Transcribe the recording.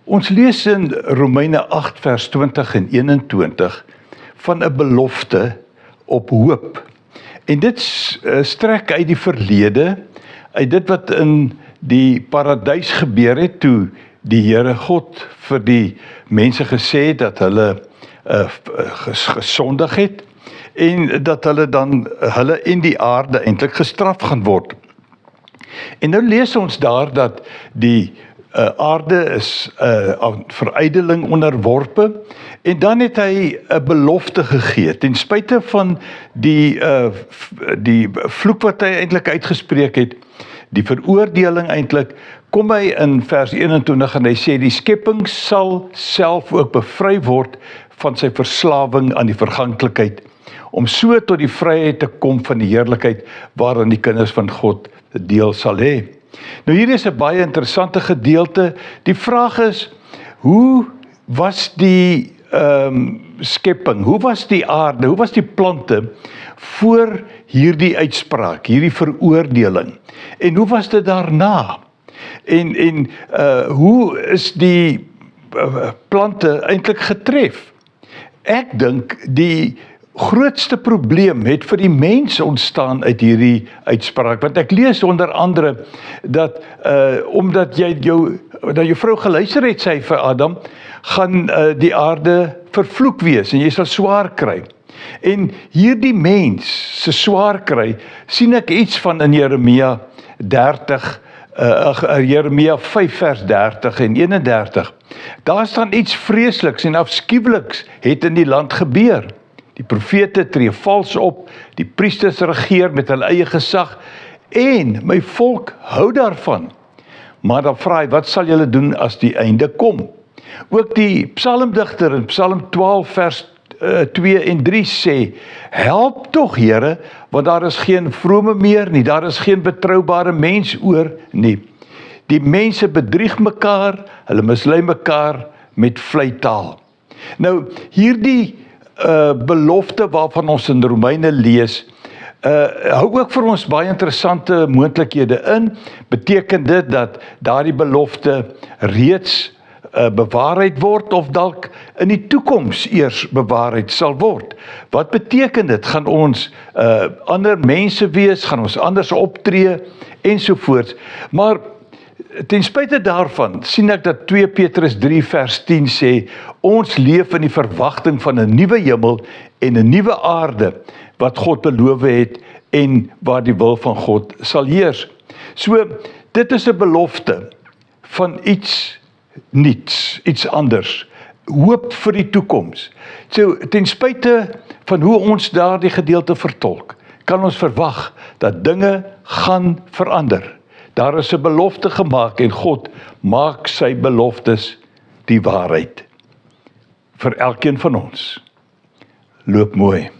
Ons lees in Romeine 8 vers 20 en 21 van 'n belofte op hoop. En dit strek uit die verlede, uit dit wat in die paradys gebeur het, toe die Here God vir die mense gesê het dat hulle gesondig het, en dat hulle en die aarde eintlik gestraf gaan word. En nou lees ons daar dat die aarde is aan verydeling onderworpe, en dan het hy 'n belofte gegee, ten spyte van die vloek wat hy eintlik uitgespreek het, die veroordeling eintlik, kom hy in vers 21 en hy sê, die skepping sal self ook bevry word van sy verslawing aan die verganklikheid, om so tot die vryheid te kom van die heerlikheid, waarin die kinders van God deel sal hê. Nou hier is 'n baie interessante gedeelte. Die vraag is, hoe was die skepping, hoe was die aarde, hoe was die plante voor hierdie uitspraak, hierdie veroordeling? En hoe was dit daarna? En hoe is die plante eintlik getref? Ek dink die grootste probleem het vir die mens ontstaan uit hierdie uitspraak, want ek lees onder andere dat omdat jou vrou geluister het, sê hy vir Adam, gaan die aarde vervloek wees en jy sal swaar kry. En hierdie mens se swaar kry sien ek iets van in Jeremia 5 vers 30 en 31. Daar staan iets vreesliks en afskuweliks het in die land gebeur. Die profete tree vals op, die priesters regeer met hulle eie gesag, en my volk hou daarvan. Maar dan vra hy, wat sal julle doen as die einde kom? Ook die psalmdigter in Psalm 12 vers 2 en 3 sê, help tog Here, want daar is geen vrome meer nie, daar is geen betroubare mens oor nie. Die mense bedrieg mekaar, hulle mislei mekaar met vleitaal. Nou, hierdie belofte waarvan ons in Romeine lees, hou ook vir ons baie interessante moontlikhede in. Beteken dit dat daardie belofte reeds bewaarheid word, of dalk in die toekoms eers bewaarheid sal word? Wat beteken dit? Gaan ons ander mense wees? Gaan ons anders optree? Ensovoorts. Maar ten spyte daarvan sien ek dat 2 Petrus 3 vers 10 sê, ons leef in die verwagting van 'n nuwe hemel en 'n nuwe aarde, wat God beloof het en waar die wil van God sal heers. So, dit is 'n belofte van iets niets, iets anders, hoop vir die toekoms. So, ten spyte van hoe ons daardie gedeelte vertolk, kan ons verwag dat dinge gaan verander. Daar is 'n belofte gemaak en God maak sy beloftes die waarheid vir elkeen van ons. Loop mooi.